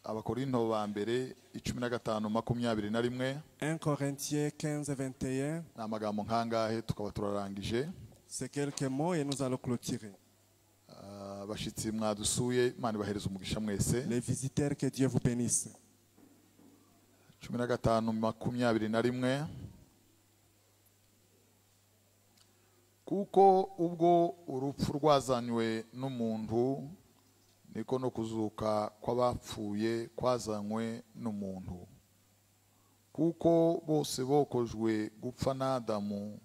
Abakorinto ba mbere 15:21 1 Corinthiens 15-21. ni amagambo nkangahe tukaba turarangije. C'est quelques mots et nous allons clôturer. Abashitsi mwadusuye Imana ibahereza umugisha mwese. Les visiteurs, que Dieu vous bénisse. 15:21 kuko ubwo urupfu rwazanywe n'umuntu niko no kuzuka kw'abapfuye kwazanywe n'umuntu, kuko bose bokojwe gupfa n'Adamu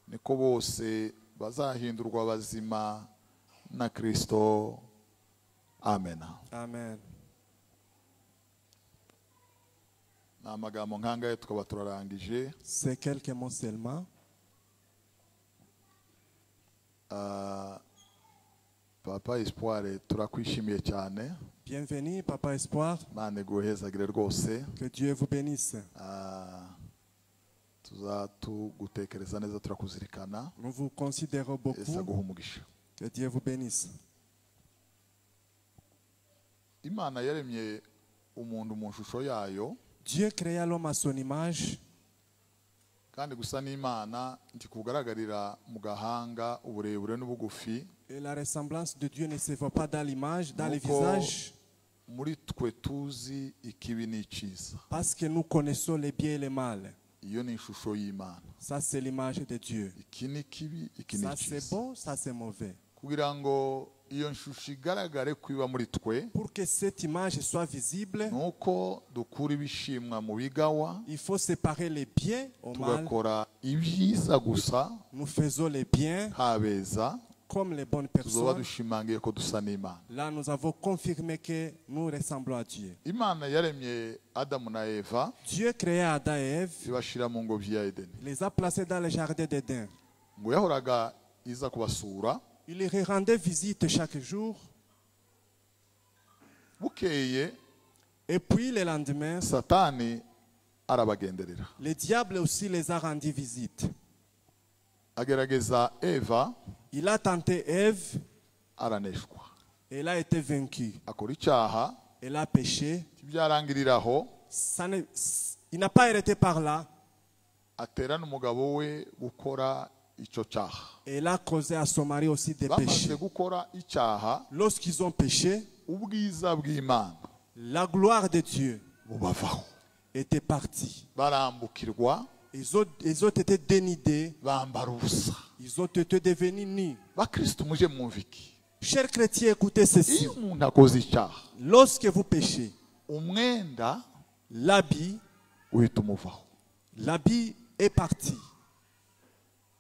niko bose bazahindurwa abazima na Kristo. Amen. Amen. Ni amagambo nkangahe tukaba turarangije. C'est quelques mots seulement. Papa Espoir, turakwishimiye cyane. Bienvenue, Papa Espoir. Imana iguhezagire rwose. Que Dieu vous bénisse. Tuzatugutekereza neza, turakuzirikana. Nous vous considérons beaucoup. Ese aguhe umugisha. Que Dieu vous bénisse. Imana yaremye umuntu mu shusho yayo. Dieu créa l'homme à son image. Kandi gusa n'Imana ntikugaragarira mu gahanga, uburebure n'ubugufi. Et la ressemblance de Dieu ne se voit pas dans l'image, dans le visage. Muri twe tuzi ikibi n'icyiza. Parce que nous connaissons les bien et les mal. Iyo ni ishusho y'Imana. Ça c'est l'image de Dieu. Iki ni kibi, iki ni Ça cyiza. c'est bon, ça c'est mauvais. Kugira ngo iyo shusho igaragare kwiba muri twe, Pour que cette image soit visible, nuko dukura ibishimwa mu bigawa, il faut séparer les biens au mal. tugakora ibyiza gusa, Nous faisons les biens habeza, comme les bonnes tuzoba personnes. dushimangiye ko dusa n'Imana. Là, nous avons confirmé que nous ressemblons à Dieu. Imana yaremye Adamu na Eva, Dieu créa Adam et Ève, ibashira mu ngobyi ya Edeni. les a placés dans le jardin d'Éden. Ngo yahoraga iza kubasura, Il leur rendait visite chaque jour. bukeye Et puis le lendemain, Satani arabagenderera. le diable aussi les a rendu visite. Agerageza Eva, Il a tenté Ève, araneshwa. elle a été vaincue. Akora icyaha, Elle a péché. byarangiriraho, Il n'a pas arrêté par là. atera n'umugabo we gukora icyo cyaha. Elle a causé à son mari aussi des Bamaze péchés. gukora icyaha, Lorsqu'ils ont péché, ubwiza bw'Imana la gloire de Dieu bubavaho. était partie. Barambukirwa, Ils ont été dénudés. bambara ubusa. Ils ont été devenus nus. Bakristo muje mwumviki. Chers chrétiens, écoutez ceci. Iyo umuntu akoze icyaha, Lorsque vous péchez, umwenda l'habit uhita umuvaho. est parti.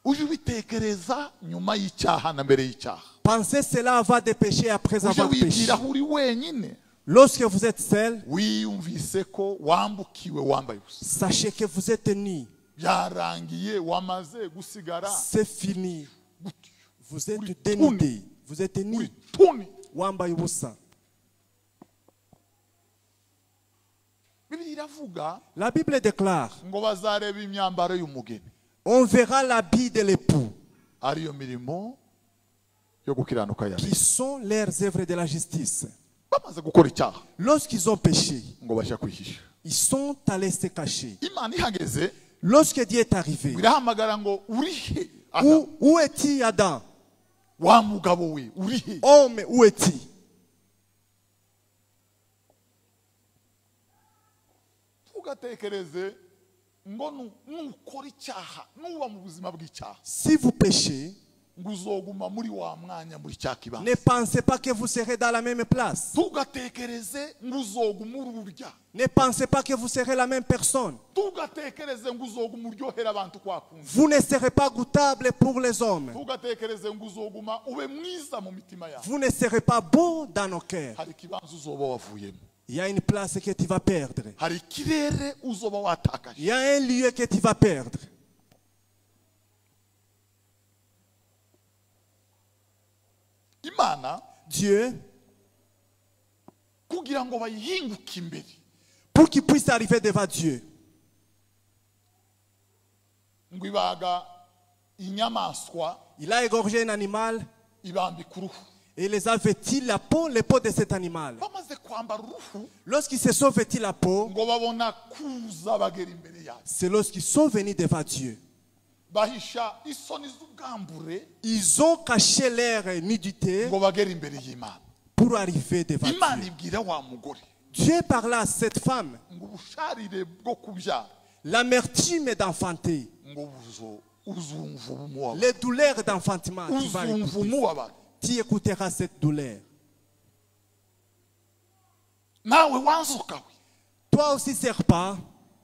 Uje ubitekereza nyuma y'icyaha na mbere y'icyaha. Pensez cela avant de pécher et après Uje avoir péché. wibwira aho uri wenyine, Lorsque vous êtes seul, wiyumvise ko wambukiwe wambaye ubusa. sachez que vous êtes nus. Byarangiye, wamaze gusigara C'est fini. gutyo. Vous êtes Uri dénudés. Vous êtes uri nus. tuni. Wambaye ubusa. Bibiliya iravuga La Bible déclare, ngo bazareba imyambaro y'umugeni, on verra l'habit de l'époux, ariyo mirimo yo gukiranuka yawe. qui sont leurs œuvres de la justice. Bamaze gukora icyaha Lorsqu'ils ont péché, ngo bajya kwihisha. ils sont allés se cacher. Imana ihageze Lorsque Dieu est arrivé, irahamagara ngo urihe Adamu, où est-il Adam? wa mugabo we urihe. Homme, où est-il? Tugatekereze ngo nukora icyaha, nuba mu buzima bw'icyaha, Si vous péchez, ngo uzoguma muri wa mwanya, muri cya kibanza. ne pensez pas que vous serez dans la même place. Tugatekereze ngo uzoguma ururya. Ne pensez pas que vous serez la même personne. Tugatekereze ngo uzoguma uryohera abantu kwakunze. Vous ne serez pas goûtable pour les hommes. Tugatekereze ngo uzoguma ube mwiza mu mitima yawe. Vous ne serez pas bon dans nos cœurs. Hari ikibanza uzoba wavuyemo, Il y a une place que tu vas perdre. hari ikirere uzoba watakaje. Il y a un lieu que tu vas perdre. Imana Dieu, kugira ngo bayihinguke imbere, pour qu'il puisse arriver devant Dieu, ngo ibaga inyamaswa il a égorgé un animal ibambika uruhu. Et il les a vêtis la peau de cet animal. bamaze kwambara uruhu Lorsqu'ils se sont vêtis la peau, ngo babona kuza bagera imbere yayo, c'est lorsqu'ils sont venus devant Dieu. bahisha isoni z'ubwambure Ils ont caché leur nudité ngo bagere imbere y'Imana. pour arriver devant Imana Dieu. ibwira wa mugore Dieu parla à cette femme. ngo ubusharire bwo kubyara L'amertume d'enfanter, ngo uzumva ubumuwaba, les douleurs d'enfantement, tu vas uzumva écouter. umubabaro. Tu écouteras cette douleur. nawe wanzuka we Toi aussi, serpent,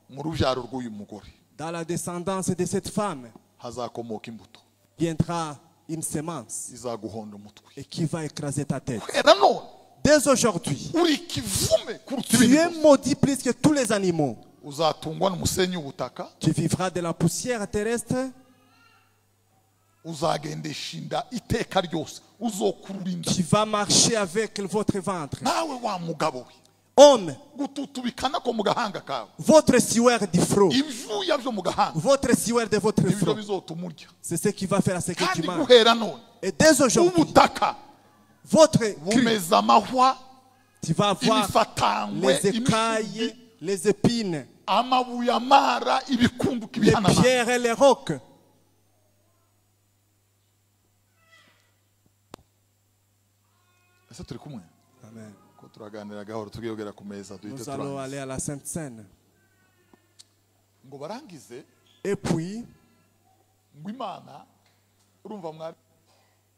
mu rubyaro rw'uyu mugore dans la descendance de cette femme, hazakomoka imbuto viendra une semence izaguhonda umutwe. et qui va écraser ta tête. Era none Dès aujourd'hui, uri ikivume kuruta ibindi tu es byose. maudit plus que tous les animaux. uzatungwa n'umusenyi w'ubutaka, Tu vivras de la poussière terrestre. uzagendesha inda iteka ryose, uzokurura inda. Tu vas marcher avec votre ventre. nawe wa mugabo we Homme, gututubikana ko mu gahanga kawe, votre sueur du front, ibyuya byo mu gahanga votre sueur de votre nibyo front, bizotuma urya. c'est ce qui va faire à ce que tu kandi manges. guhera none Et dès aujourd'hui, ubutaka votre cul, bumeze amahwa, tu vas avoir ibifatangwe, les écailles, les épines, amabuye amara, ibikunduka, les ibihanamara. pierres et les rocs. ese turi kumwe Amen. ko turaganira gahoro tugiye kugera ku meza duhite Nous allons turangiza. aller à la Sainte Seine. ngo barangize Et puis, ngo Imana urumva mwari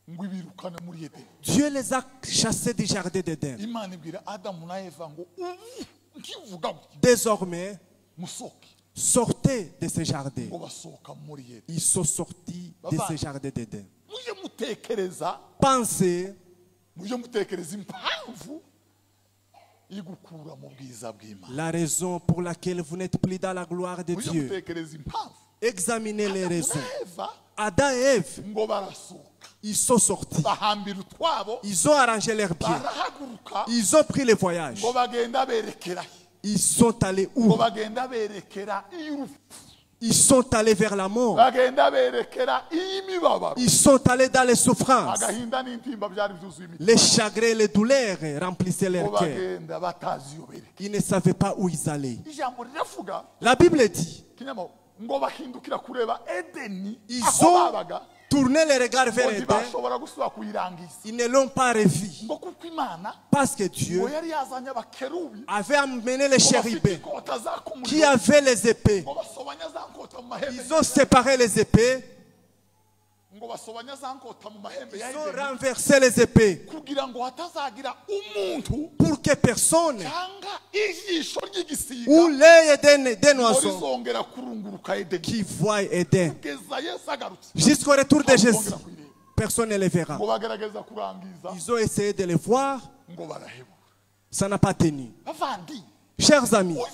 ngo ibirukane muri Edeni. Dieu les a chassés du jardin d'Éden. Imana ibwira Adamu na Eva ngo ubu nkivuga gutya Désormais, musoke, sortez de ce jardin. ngo basohoka muri Edeni. Ils sont sortis de ce jardin d'Éden. mujye mutekereza Pensez impamvu igukura mu bwiza bw'Imana. la raison pour laquelle vous n'êtes plus dans la gloire de mujye Dieu. mutekereza impamvu Examinez les raisons. Eva Adam et Ève, ngo barasohoka, ils sont sortis. bahambira utwabo, Ils ont arrangé leurs pieds. barahaguruka, Ils ont pris le voyage. ngo bagenda berekera, Ils sont allés ngo où? bagenda berekera iy'urupfu, Ils sont allés vers la mort. bagenda berekera iy'imibabaro, Ils sont allés dans les souffrances. agahinda n'intimba byari byuzuye imitima, Les chagrins et les douleurs remplissaient ngo leur cœur. bagenda batazi iyo berekera. Ils ne savaient pas où ils allaient. ijambo riravuga La Bible dit, kinyamahoro ngo bahindukira kureba Edeni, ils aho ont babaga, tourné les regards ngo vers Éden. ntibashobora gusubira kuyirangiza, Ils ne l'ont pas revu. ngo kuko Imana Parce que ngo Dieu yari yazanye abakerubi avait amené les ngo bafite chérubins inkota zaka umuriro, qui avaient les épées. ngo basobanya za nkota mu mahembe Ils ont séparé les épées. ngo basobanya za nkota mu mahembe ya Ils ont Edeni, renversé les épées kugira ngo hatazagira umuntu pour que personne cyangwa ijisho ry'igisiga ou l'œil d'un ngo oiseau rizongera kurunguruka Edeni qui voit Éden. kugeza Yesu agarutse, Jusqu'au retour de Jésus, ntibongera kuyireba. personne ne les verra. ngo bagerageza kurangiza, Ils ont essayé de les voir, ngo baraheba. ça n'a pas tenu. Bavandi, Chers amis, ujye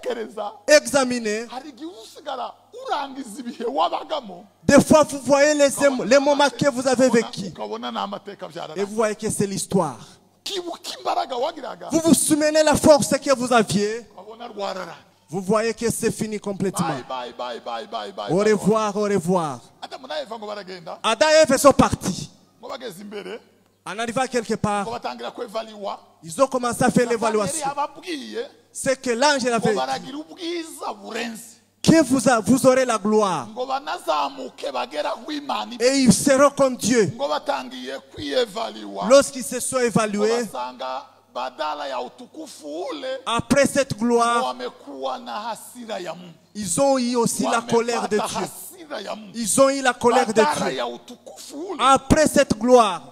utekereza, examinez. hari igihe usigara urangiza ibihe wabagamo, Des fois, vous voyez les moments que vous avez vécu ukabona ni amateka et byarara, vous voyez que c'est l'histoire. kibuka imbaraga wagiraga, Vous vous souvenez la force que vous aviez. ukabona rwarara. Vous voyez que c'est fini complètement. Bye, bye, bye, bye, bye, bye, Au bye. revoir, au revoir. Adamu na Eva ngo baragenda, Adam et Ève sont partis. ngo bageze imbere, En arrivant quelque ngo part, batangira kwevaliwa, ils ont commencé à faire yari l'évaluation. yababwiye C'est que l'ange ngo avait dit baragira ubwiza burenze, que vous aurez la gloire ngo banazamuke bagera aho Imana iri. et ils seront comme Dieu. ngo batangiye kwiyevaliwa, Lorsqu'ils se sont ngo évalués, basanga badala ya utukufu ule après cette gloire, wamekuwa na hasira ya Mungu, ils ont eu aussi la colère de wamepata Dieu. hasira ya Mungu, Ils ont eu la colère de badala Dieu. ya utukufu ule. Après cette gloire,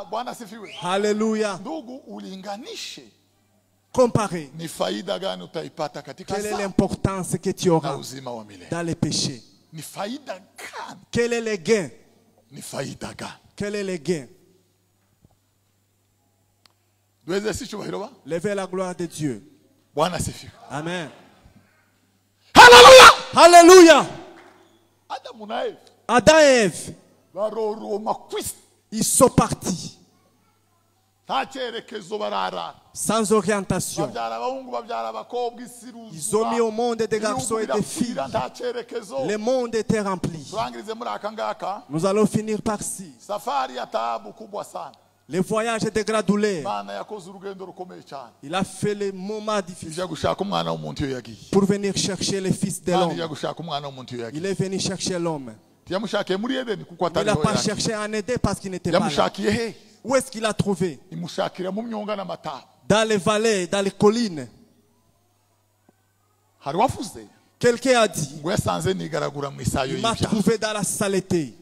Bwana sifiwe. alléluia, Ndugu, ulinganishe comparez. ni faida gani utaipata katika Quelle est zao l'importance que tu na auras uzima wa milele? dans les péchés? Ni faida gani? Quel est le gain? Ni faida gani? Quel est le gain? Duweze si cyubahiro ba? Levez la gloire de Dieu. Bwana sifiwe. Amen. Haleluya! Alléluia. Adamu na Eva Adam et Ève, baroroma kwisi, ils sont partis. nta cyerekezo barara, sans orientation. babyara abahungu babyara abakobwa, isi Ils ont mis au monde des garçons et des birakwira, filles. nta cyerekezo. Le monde était rempli. turangirize muri aka ngaka. Nous allons finir par ci. Safari ya taabu kubwa sana. Le voyage de Gradoulé. Imana yakoze urugendo rukomeye cyane, Il a fait les moments difficiles ijya gushaka umwana w'umuntu iyo yagiye. pour venir chercher le fils de Imana ijya l'homme. gushaka umwana w'umuntu iyo yagiye. Il est venu chercher l'homme. Yamushakiye muri Edeni kuko Il n'a atariho pas yagiye. cherché en aider parce qu'il n'était pas là. Yamushakiye he? Où est-ce qu'il a trouvé? Imushakira mu myonga n'amatabu. Dans les vallées, dans les collines. Hari wavuze Quelqu'un a dit, ngo yasanze nigaragura mu isayo il m'a y'ibyaha. trouvé dans la saleté.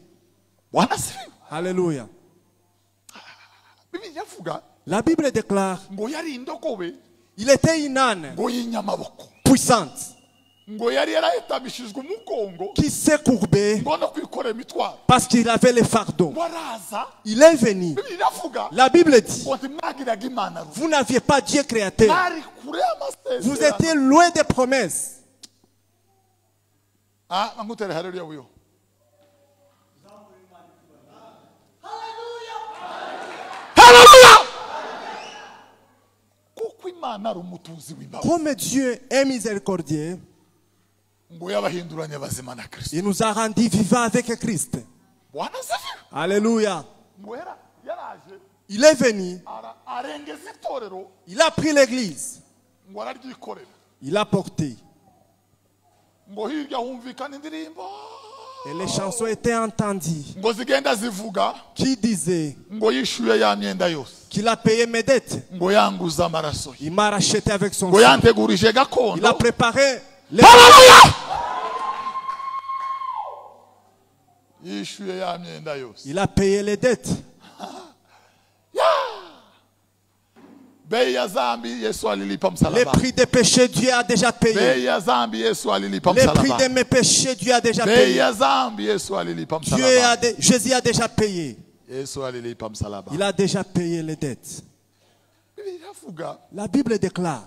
Bwana asifiwe. Alléluia. Bibiliya ivuga La Bible déclare, ngo yari indogobe, il était une âne ngo y'inyamaboko, puissante ngo yari yarahetamishijwe umugongo, qui s'est courbée ngo no kwikorera imitwaro. parce qu'il avait les fardeaux. Ngo araza, Il est venu. Bibiliya ivuga La Bible dit, ngo ntimwagiraga Imana ruva. vous n'aviez pas Dieu créateur. Mwari kure Vous y'amasezerano. étiez loin des promesses. Ah, mangutere haleluya wiyo. Haleluya. Kuko Imana ari umutunzi w'imbabazi. Comme Dieu est miséricordieux, Ngo yabahinduranye abazima na Kristo. il nous a rendus vivants avec Christ. Bwana asifiwe. Alléluia. Ngo yaraje Il est venu, arengeza itorero, il a pris l'église, ngo araryikorera. il a porté. Ngo hirya humvikana indirimbo, Et les chansons étaient entendues ngo zigenda zivuga, qui disaient ngo yishuye ya myenda yose, qu'il a payé mes dettes. ngo yanguza amaraso ye, Il m'a racheté avec son ngo sang. yantegurije Il a gakondo. préparé les... Haleluya. Yishuye ya myenda yose. Il a payé les dettes. Bei ya zambi Yesu alilipa Les msalaba. prix des péchés, Dieu a déjà payé. Bei ya zambi Yesu alilipa Les prix msalaba. de mes péchés, Dieu a déjà Bei payé. ya zambi Yesu alilipa Dieu msalaba. Jésus a déjà payé. Yesu alilipa msalaba. Il a déjà payé les dettes. Bibiliya ivuga La Bible déclare,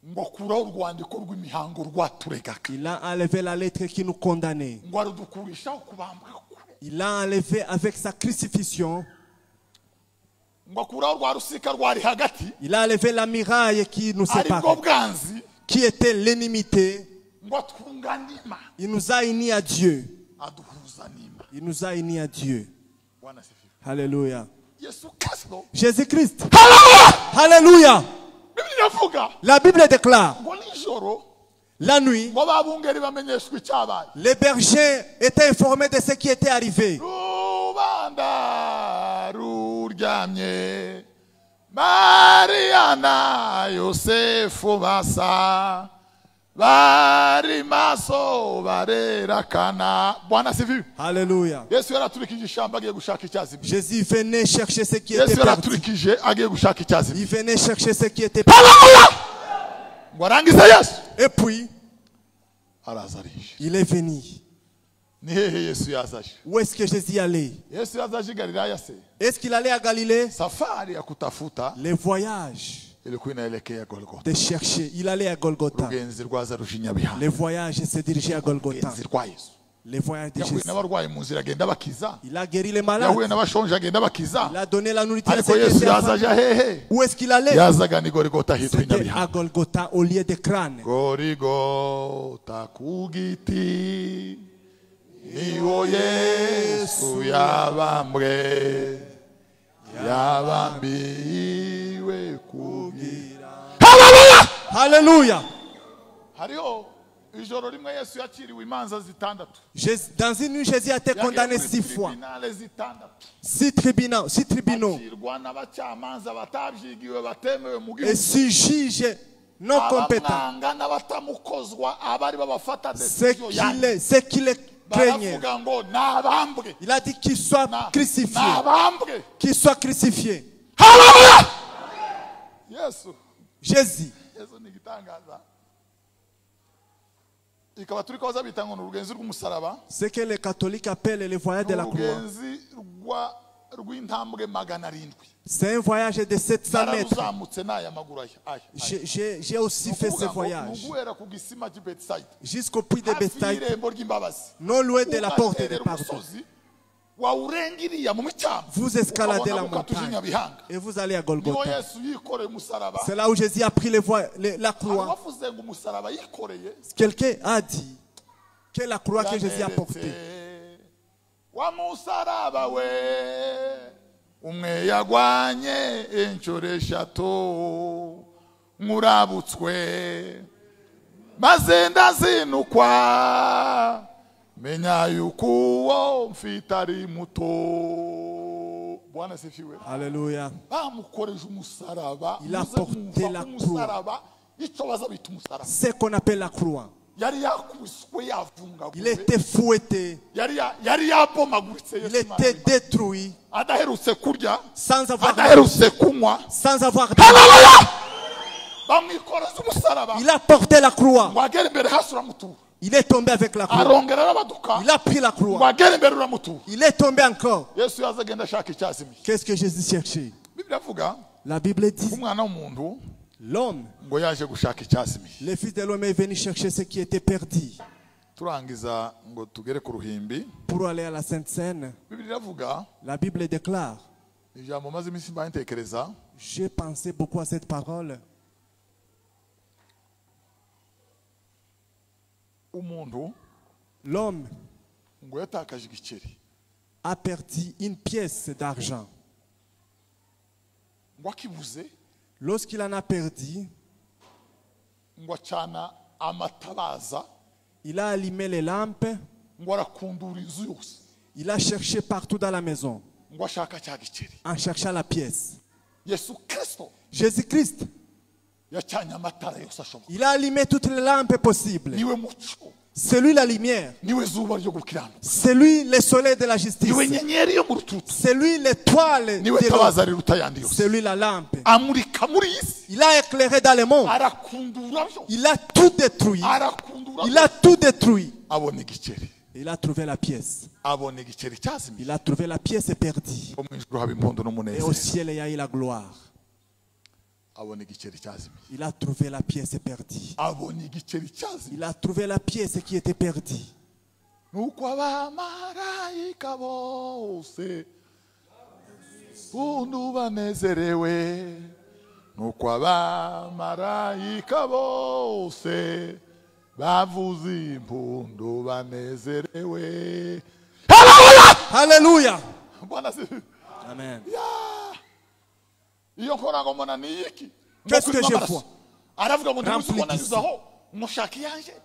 ngo akuraho urwandiko rw'imihango rwaturegaga, il a enlevé la lettre qui nous condamnait. ngo arudukurishaho kubambwa kure, Il a enlevé avec sa crucifixion. ngo akuraho rwa rusika rwari hagati, Il a enlevé la muraille qui nous aribwo séparait, bwanzi, qui était l'inimité. ngo atwunga n'ima, Il nous a unis à Dieu. aduhuza n'ima. Il nous a unis à Dieu. Bwana asifiwe. Alléluia. Yesu Kristo. Jésus-Christ. Haleluya. Alléluia. Bibiliya ivuga La Bible déclare, ngo nijoro, la nuit, ngo abungeri bamenyeshwa icyabaye. les bergers étaient informés de ce qui était arrivé. Rubanda ruryamye, Maria na Yosefu basa, bari maso barerakana. Bwana asifiwe. Alléluia. Yesu yaraturikije ishamba agiye gushaka icyazimye. Jésus venait chercher ce qui était Yesu perdu. yaraturikije agiye gushaka icyazimye. Il venait chercher ce qui était perdu. Haleluya. Ngo arangize Yesu Et puis, araza arije. il est venu. Ni hehe Yesu yazaje? Où est-ce que Jésus allait? Yesu yazaje i Galilaya se? Est-ce qu'il allait à Galilée? Safari ya kutafuta Les voyages ilikuwa inaelekea Golgotha. de chercher. Il allait à Golgotha. Urugenzi rwaza rujinya bihanga. Les voyages se dirigeaient à Golgotha. Urugenzi rwa Yesu. Les voyages de Yahuye Jésus. n'abarwayi mu nzira agenda bakiza. Il a guéri les malades. Yahuye n'abashonje agenda bakiza. Il a donné la nourriture à Ariko ceux qui Yesu étaient yazaje affamés. hehe? Où est-ce qu'il allait? Yazaga ni Golgotha hitwa C'était Nyabihanga. à Golgotha au lieu de crâne. Golgotha ku giti niho Yesu yabambwe, yabambiwe ku giti. Haleluya. Alléluia. Hariho ijoro rimwe Yesu yakiriwe imanza zitandatu. Dans une nuit, Jésus a été condamné 6 fois. Tribunale zitandatu. 6 tribunaux. Acirwa n'abacamanza batabyigiwe batemewe mu Et gihugu. 6 juges non compétents. Abamwanga n'abatamukozwa abari babafata decision Ceux qui les craignaient. baravuga ngo nabambwe, Il a dit qu'il soit crucifié. nabambwe. Qu'il soit crucifié. Haleluya. Yesu Jésus. ni igitangaza. Ikaba turi koza bita ngo urugenzi rw'umusaraba, Ce que les catholiques appellent le voyage de la croix. urugenzi rw'intambwe 700. C'est un voyage de 700 mètres. Nararuzamutse n'aya maguru aya. J'ai aussi fait ce voyage. Nuguhera ku gisima cy'i Betsaida, Jusqu'au puits de hafi Bethsaïde, y'irembo ry'imbabazi, non loin de la porte des ugaterera pardons. umusozi, Vous escaladez la montagne et vous allez à Golgotha. C'est là où Jésus a pris la croix. Quelqu'un a dit que la croix que Jésus a portée. umwe yagwanye inshuro eshatu nkurabutswe maze ndazinukwa menya yuko uwo mfite ari muto. Bwana sifiwe. Alléluia. Bamukoreje umusaraba. Il a porté la croix. Ce qu'on appelle la croix. Il était fouetté. Il était détruit. Sans avoir il a porté la croix. Il est tombé avec la croix. Il a pris la croix. Il est tombé encore. Qu'est-ce que Jésus cherchait? La Bible dit l'homme, le fils de l'homme est venu chercher ce qui était perdu. Pour aller à la Sainte Seine, la Bible déclare, j'ai pensé beaucoup à cette parole. L'homme a perdu une pièce d'argent. Lorsqu'il en a perdu, il a allumé les lampes. Il a cherché partout dans la maison en cherchant la pièce. Jésus-Christ, il a allumé toutes les lampes possibles. C'est lui la lumière. C'est lui le soleil de la justice. C'est lui l'étoile de l'eau. C'est lui la lampe. Il a éclairé dans le monde. Il a tout détruit. Il a tout détruit. Il a trouvé la pièce. Il a trouvé la pièce perdue. Et au ciel, il y a eu la gloire. Il a trouvé la pièce perdue. Il a trouvé la pièce qui était perdue. Alléluia. Amen. Qu'est-ce que je vois?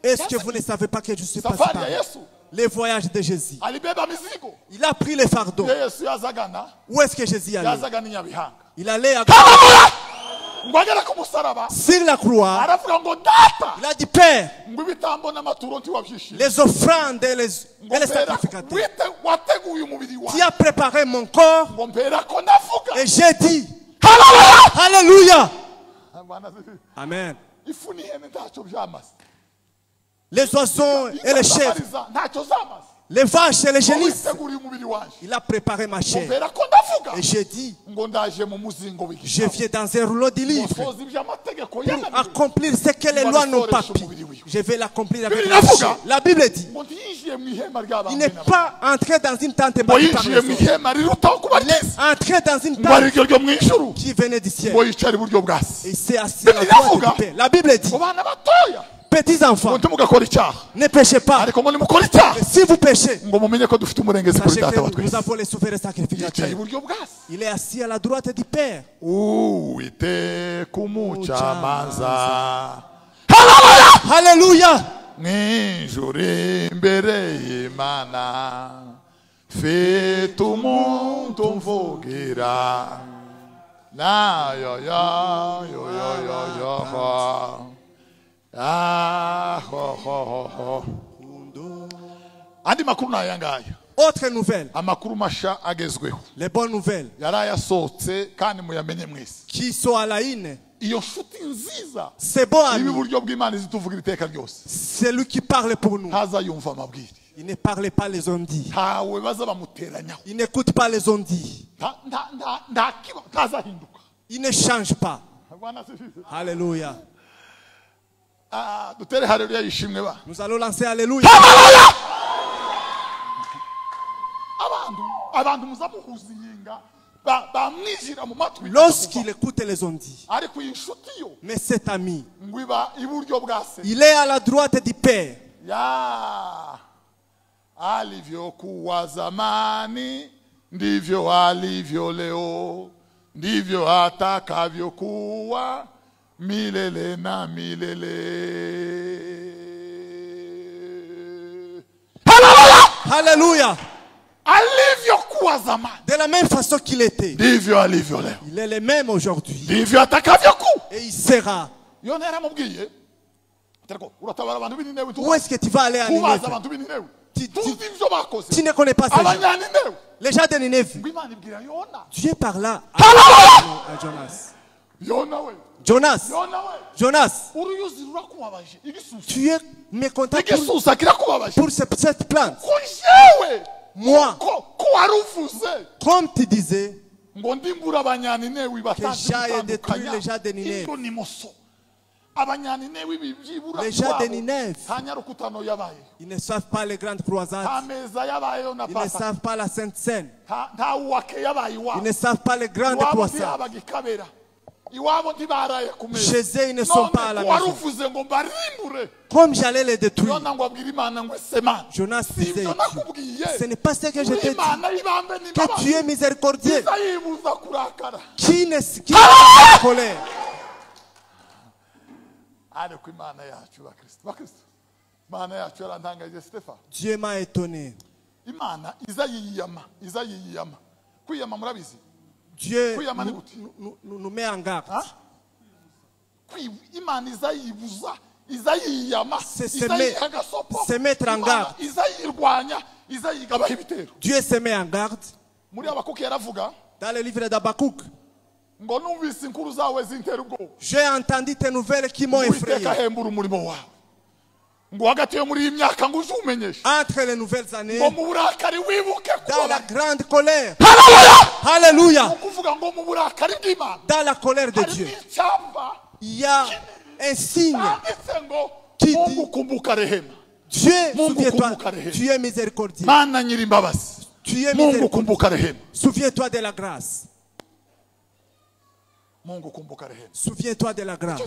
Est-ce que vous ne savez pas que je suis passé par les voyages de Jésus? Il a pris les fardeaux. Où est-ce que Jésus allait? Il allait à sur la croix. Il a dit, Père, les offrandes et les sacrificateurs, tu as préparé mon corps et j'ai dit Alléluia. Amen. Les oiseaux et les chèvres, les vaches et les génisses, il a préparé ma chair. Et j'ai dit, je viens dans un rouleau de livres pour accomplir ce que les lois n'ont pas pu. Je vais l'accomplir avec la chair. La Bible dit, il n'est pas entré dans une tente bâtie par les hommes. Il est entré dans une tente qui venait du ciel. Et il s'est assis à la droite du Père. La Bible dit, petits enfants, ne péchez pas. Et si vous péchez, sachez que nous avons les souverains sacrificateurs. Il est assis à la droite du Père. Alléluia. Autre nouvelle. Les bonnes nouvelles qui sont à la une. C'est bon ami. C'est lui qui parle pour nous. Il ne parle pas les ondits. Il n'écoute pas les ondits. Il ne change pas. Alléluia. Nous allons lancer Alléluia. Lorsqu'il écoute les ondits. Mais cet ami, il est à la droite du Père. Alivyokuwa zamani ndivyo alivyo leo, ndivyo atakavyokuwa milele na milele. Alléluia. Alivyokuwa zamani, de la même façon qu'il était, ndivyo alivyo leo, il est le même aujourd'hui, ndivyo atakavyokuwa, et il sera. Où est-ce que tu vas aller à Ninève? Tu ne connais pas ces gens. Les gens de Ninève. Dieu parla à Jonas. Jonas, tu es mécontent pour cette plante. Moi, comme tu disais que j'aille détruire les gens de Ninève. Les gens de Ninève, ils ne savent pas les grandes croisades, ils ne savent pas la Sainte Seine, ils ne savent pas les grandes croisades. Chez eux, ils ne sont pas à la maison. Comme j'allais les détruire, Jonas disait, ce n'est pas ce que je t'ai dit, que tu es miséricordieux, qui n'est pas en colère. Dieu m'a étonné. Dieu nous met en garde. C'est mettre en garde. Dieu se met en garde. Dans le livre d'Abakouk, j'ai entendu tes nouvelles qui m'ont effrayé. Entre les nouvelles années, dans la grande colère, Alléluia, dans la colère de Dieu, il y a un signe qui dit, Dieu, souviens-toi, tu es miséricordieux. Tu es miséricordieux. Souviens-toi de la grâce. Souviens-toi de la grâce.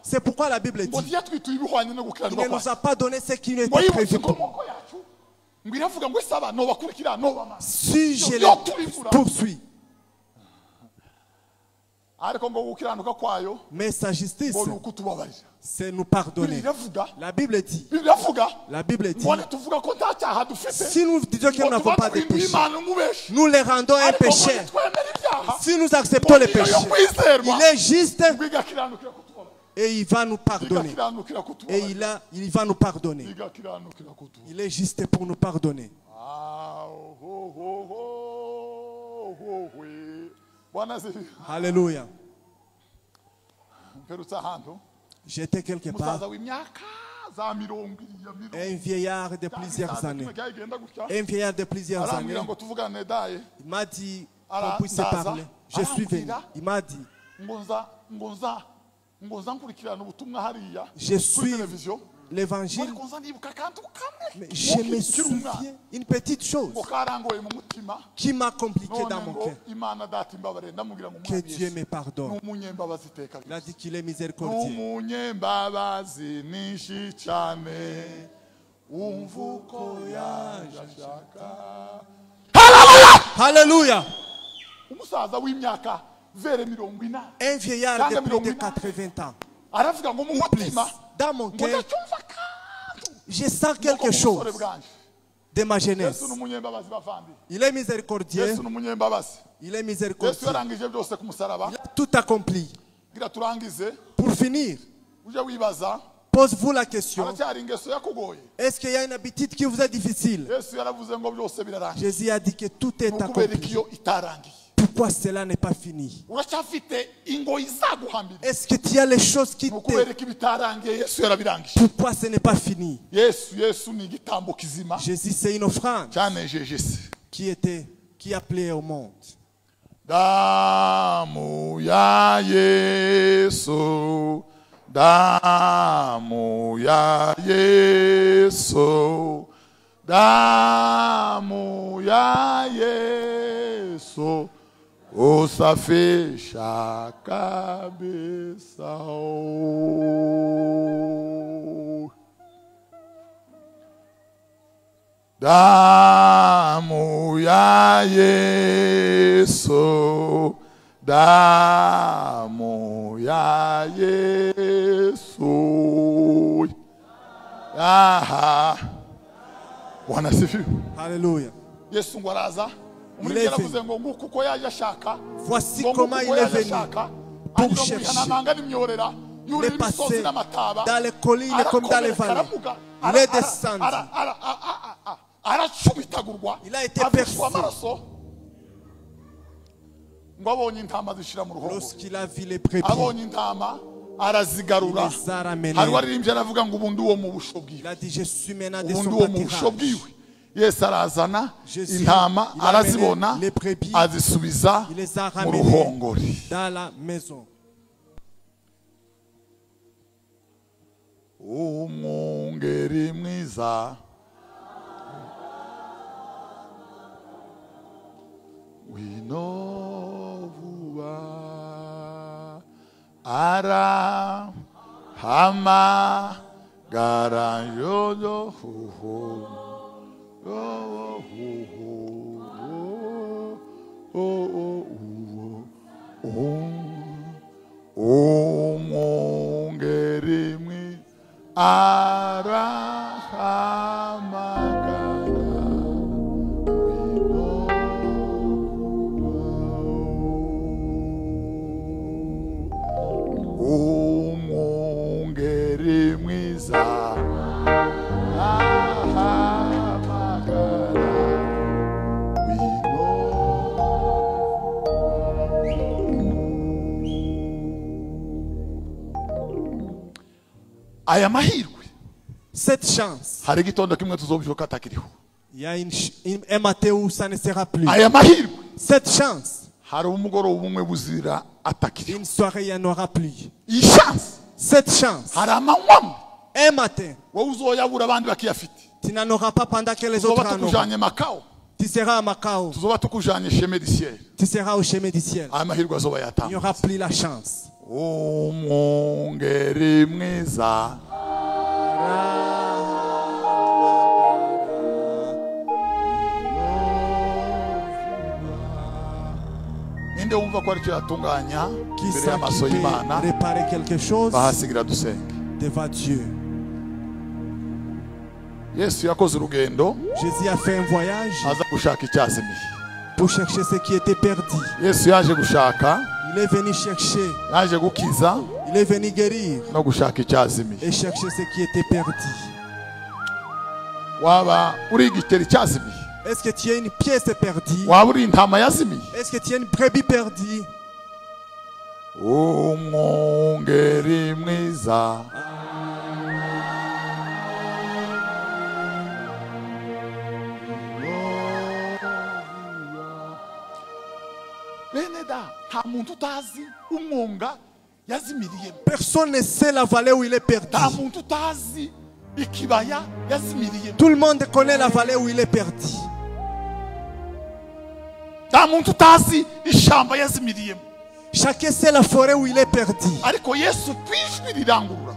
C'est pourquoi la Bible dit, il ne nous a pas donné ce qui nous était prévu pour nous. Si je les poursuis, mais sa justice, c'est nous pardonner. La Bible dit, si nous disons que nous n'avons pas de péché, nous les rendons un péché. Si nous acceptons le péché, il est juste et il va nous pardonner. Et il va nous pardonner. Il est juste pour nous pardonner. Alléluia. J'étais quelque part, un vieillard de plusieurs années. Un vieillard de plusieurs années. Il m'a dit qu'on puisse se parler. Je suis venu. Il m'a dit, je suis l'évangile, mais je me souviens une petite chose qui m'a compliqué dans mon cœur. Que Dieu me pardonne. Il a dit qu'il est miséricordieux. Alléluia. Un vieillard de plus de 80 ans. Dans mon cœur, je sens quelque chose de ma jeunesse. Il est miséricordieux. Il est miséricordieux. Il a tout accompli. Pour finir, pose-vous la question, est-ce qu'il y a une habitude qui vous est difficile? Jésus a dit que tout est accompli. Pourquoi cela n'est pas fini? Est-ce que tu as les choses qui te... Pourquoi ce n'est pas fini? Jésus, c'est une offrande qui appelait au monde. Damu ya Yesu, damu ya Yesu, damu ya Yesu usafisha kabisa. Damu ya Yesu, damu ya Yesu. Aha. Bwana sifiwe. Hallelujah. Yesu ngo araza. Umurimo yaravuze ngo nguko uko yaje ashaka. Voici comment il est venu pour chercher les passés dans les collines comme dans les vallées. Il est descendu. Il a été percé. Lorsqu'il a vu les brebis, il les a ramenés. Il a dit, je suis maintenant de son pâturage. Yesu arazana intama arazibona azisubiza mu ruhongore. Umwungeri mwiza wino vuba arahamagara yoyo umwungeri mwiza arahamagara umwungeri mwiza aya mahirwe. Cette chance. Hari gitondo kimwe tuzobyuka atakiriho. Il y a un matin où ça ne sera plus. Aya mahirwe. Cette chance. Hari umugoroba umwe buzira atakiriho. Une soirée il n'y en aura plus. Iyi chance. Cette chance. Hari amanywa. Un matin. Wowe uzoyabura abandi bakiyafite. Tu n'en auras pas pendant que les autres en auront. Macao. Tu seras à Macao. Tuzoba tukujanye chemin du ciel. Tu seras au chemin du ciel. Aya mahirwe azoba yatanga. Il n'y aura plus la chance. Umwungeri mwiza ninde wumva ko aricyo yatunganya imbere y'amaso y'Imana réparer quelque chose bahasigira dusenge devant Dieu. Yesu yakoze urugendo. Jésus a fait un voyage aza gushaka icyazimiye pour chercher ce qui était perdu. Yesu yaje gushaka. Il est venu chercher. Yaje gukiza. Il est venu guérir. No gushaka icyazimiye. Et chercher ce qui était perdu. Waba uri igiteri cyazimiye. Est-ce que tu as une pièce perdue? Waba uri intama yazimiye. Est-ce que tu as une brebis perdue? Umwungeri mwiza personne ne sait la vallée où il est perdu. Tout le monde connaît la vallée où il est perdu. Chacun sait la forêt où il est perdu.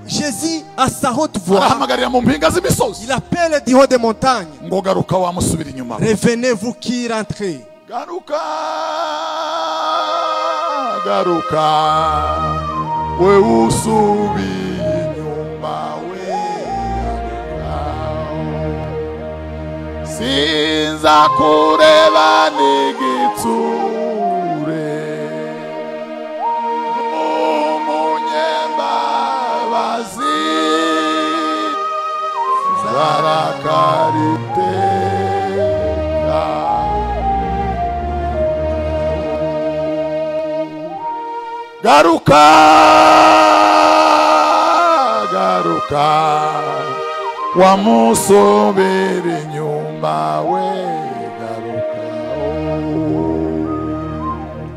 Jésus, à sa haute voix, il appelle du haut des montagnes. Revenez vous qui rentrez. Garuka we usubi nyuma we sinza kureba nigitsure umunyembabazi zarakarite Garuka, garuka, wamusubira inyuma we.